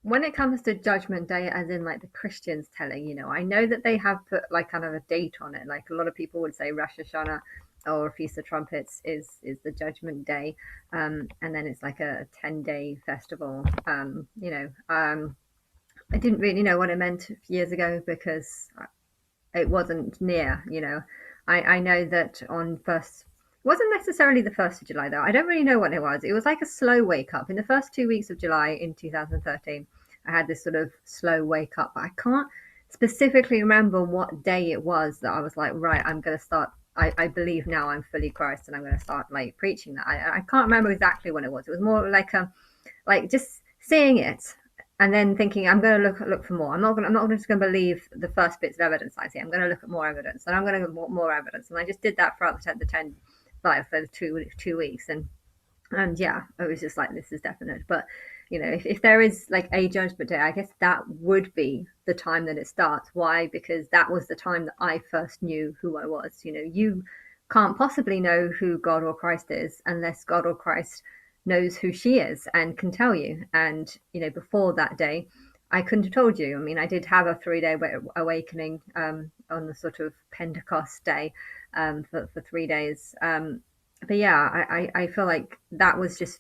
when it comes to Judgment Day, as in like the Christians telling, I know that they have put like kind of a date on it. Like a lot of people would say Rosh Hashanah or Feast of Trumpets is the Judgment Day, and then it's like a 10-day festival. I didn't really know what it meant years ago because it wasn't near. I know that on first, it wasn't necessarily the 1st of July though. I don't really know what it was. It was like a slow wake up in the first 2 weeks of July in 2013. I had this sort of slow wake up, but I can't specifically remember what day it was that I was like, right, I'm going to start. I believe now I'm fully Christ and I'm going to start like preaching that. I can't remember exactly when it was. It was more like just seeing it and then thinking I'm going to look for more. I'm not just going to believe the first bits of evidence I see. I'm going to look at more evidence, and I'm going to get more evidence. And I just did that throughout the 10, like for the 2 weeks, and yeah, it was just like this is definite. But if there is like a Judgment Day, I guess that would be the time that it starts. Why? Because that was the time that I first knew who I was. You can't possibly know who God or Christ is unless God or Christ knows who she is and can tell you. And before that day, I couldn't have told you. I mean, I did have a 3-day awakening on the sort of Pentecost day for 3 days. But yeah, I feel like that was just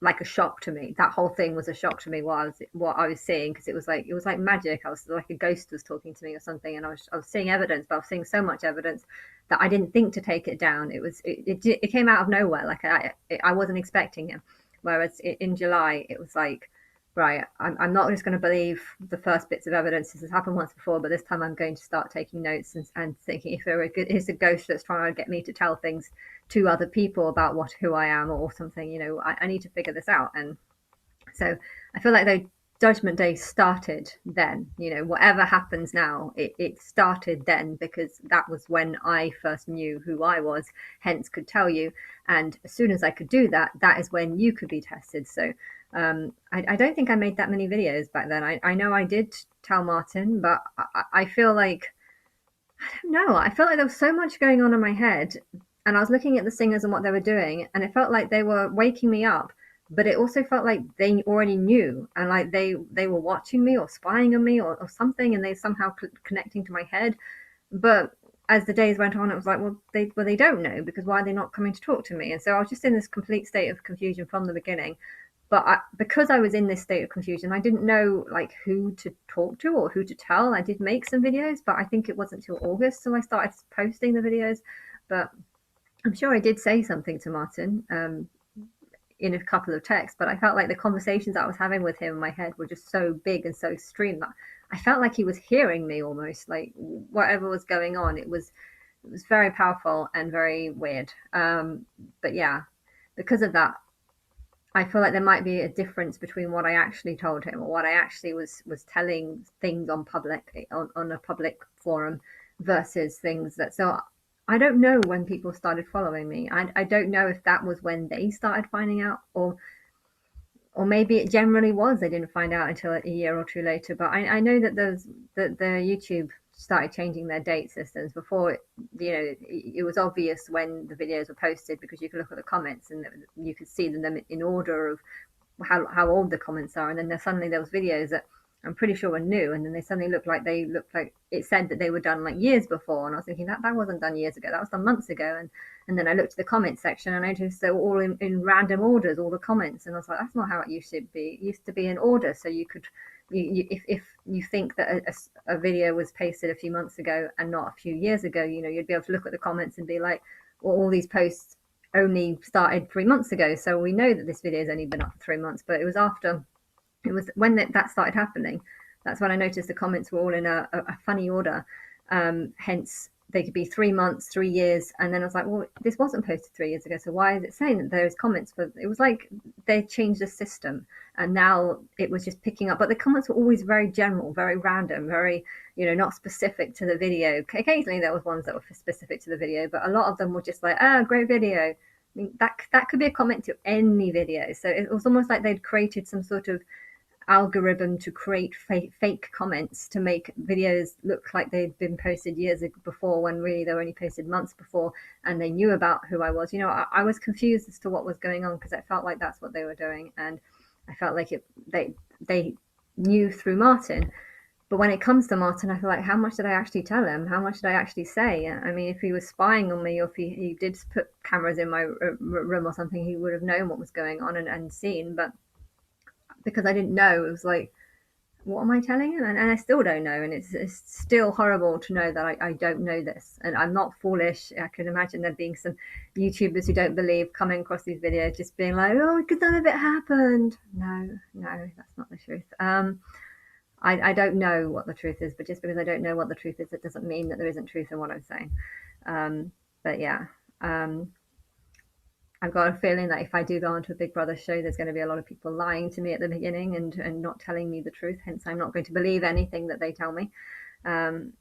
like a shock to me. That whole thing was a shock to me what I was seeing, because it was like magic. I was like a ghost was talking to me or something, and I was seeing evidence, but I was seeing so much evidence that I didn't think to take it down. It came out of nowhere. Like I wasn't expecting it. Whereas in July it was like, right, I'm not just going to believe the first bits of evidence. This has happened once before, but this time I'm going to start taking notes and thinking if it's a ghost that's trying to get me to tell things to other people about who I am or something. I need to figure this out. And so I feel like the Judgment Day started then. Whatever happens now, it started then, because that was when I first knew who I was, hence could tell you. And as soon as I could do that, that is when you could be tested. So I don't think I made that many videos back then. I know I did tell Martin, but I feel like, I don't know, I felt like there was so much going on in my head, and I was looking at the singers and what they were doing, and it felt like they were waking me up, but it also felt like they already knew, and like they were watching me or spying on me or something, and they somehow connecting to my head. But as the days went on, it was like, well, they don't know, because why are they not coming to talk to me? And so I was just in this complete state of confusion from the beginning. But because I was in this state of confusion, I didn't know like who to talk to or who to tell. I did make some videos, but I think it wasn't till August till I started posting the videos. But I'm sure I did say something to Martin in a couple of texts, but I felt like the conversations I was having with him in my head were just so big and so extreme that I felt like he was hearing me almost. Like whatever was going on, it was very powerful and very weird. But yeah, because of that, I feel like there might be a difference between what I actually told him or what I actually was telling things on a public forum versus things that. So I don't know when people started following me. I don't know if that was when they started finding out, or maybe it generally was they didn't find out until a year or two later. But I know that the YouTube started changing their date systems before. It was obvious when the videos were posted, because you could look at the comments and you could see them in order of how old the comments are. And then suddenly there was videos that I'm pretty sure were new, and then they suddenly looked like it said that they were done like years before, and I was thinking that wasn't done years ago, that was done months ago. And then I looked at the comments section and I noticed they were all in random orders, all the comments, and I was like, that's not how it used to be. It used to be in order, so you could if you think that a video was pasted a few months ago and not a few years ago, you'd be able to look at the comments and be like, well, all these posts only started 3 months ago, so we know that this video has only been up for 3 months. But it was when that started happening, that's when I noticed the comments were all in a funny order. Hence they could be 3 months, 3 years, and then I was like, well, this wasn't posted 3 years ago, so why is it saying that there's comments for? It was like they changed the system, and now it was just picking up. But the comments were always very general, very random, very not specific to the video. Occasionally there was ones that were specific to the video, but a lot of them were just like, great video. I mean, that could be a comment to any video. So it was almost like they'd created some sort of algorithm to create fake comments to make videos look like they'd been posted years before, when really they were only posted months before, and they knew about who I was. I was confused as to what was going on, because I felt like that's what they were doing, and I felt like they knew through Martin. But when it comes to Martin, I feel like, how much did I actually tell him? How much did I actually say? I mean, if he was spying on me, or if he did put cameras in my room or something, he would have known what was going on and seen. But because I didn't know, it was like, what am I telling him? And I still don't know. And it's still horrible to know that I don't know this. And I'm not foolish. I can imagine there being some YouTubers who don't believe coming across these videos just being like, oh, because none of it happened. No, no, that's not the truth. I don't know what the truth is, but just because I don't know what the truth is, it doesn't mean that there isn't truth in what I'm saying. But yeah, um, I've got a feeling that if I do go onto a Big Brother show, there's going to be a lot of people lying to me at the beginning and not telling me the truth. Hence, I'm not going to believe anything that they tell me, um,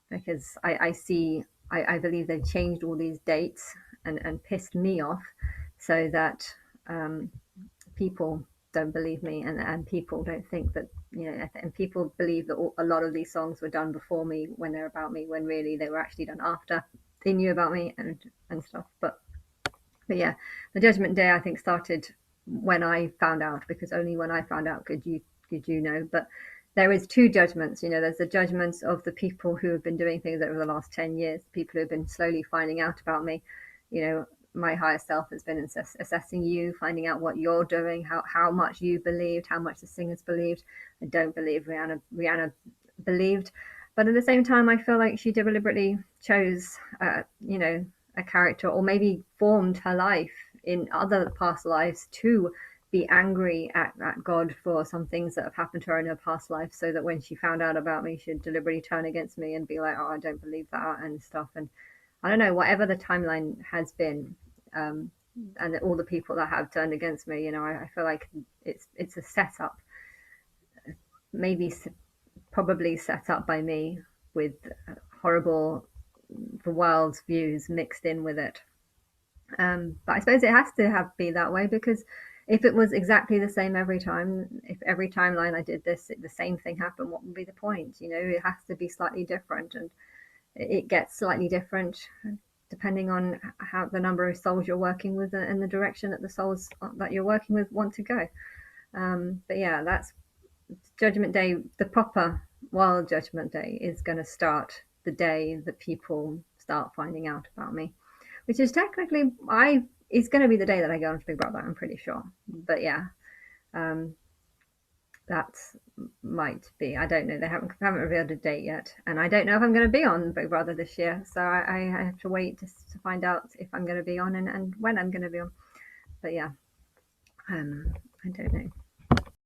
because I believe they've changed all these dates and pissed me off so that um, people don't believe me, and people don't think that, and people believe that a lot of these songs were done before me when they're about me, when really they were actually done after they knew about me and stuff. But yeah, the Judgment Day, I think, started when I found out, because only when I found out could you know. But there is two judgments. There's the judgments of the people who have been doing things over the last 10 years, people who have been slowly finding out about me. My higher self has been assessing you, finding out what you're doing, how much you believed, how much the singers believed. I don't believe Rihanna believed, but at the same time, I feel like she deliberately chose, a character, or maybe formed her life in other past lives to be angry at God for some things that have happened to her in her past life, so that when she found out about me, she'd deliberately turn against me and be like, oh, I don't believe that and stuff. And I don't know, whatever the timeline has been, um, and all the people that have turned against me, I feel like it's a setup, maybe probably set up by me, with horrible, the world's views mixed in with it. But I suppose it has to have be that way, because if it was exactly the same every time, if every timeline I did this, the same thing happened, what would be the point? It has to be slightly different, and it gets slightly different depending on how the number of souls you're working with and the direction that the souls that you're working with want to go. But yeah, that's Judgment Day. The proper wild Judgment Day is going to start the day that people start finding out about me, which is technically I is going to be the day that I go on to Big Brother. I'm pretty sure. But yeah, um, that might be. I don't know. They haven't revealed a date yet, and I don't know if I'm going to be on Big Brother this year. So I have to wait to find out if I'm going to be on, and when I'm going to be on. But yeah, I don't know.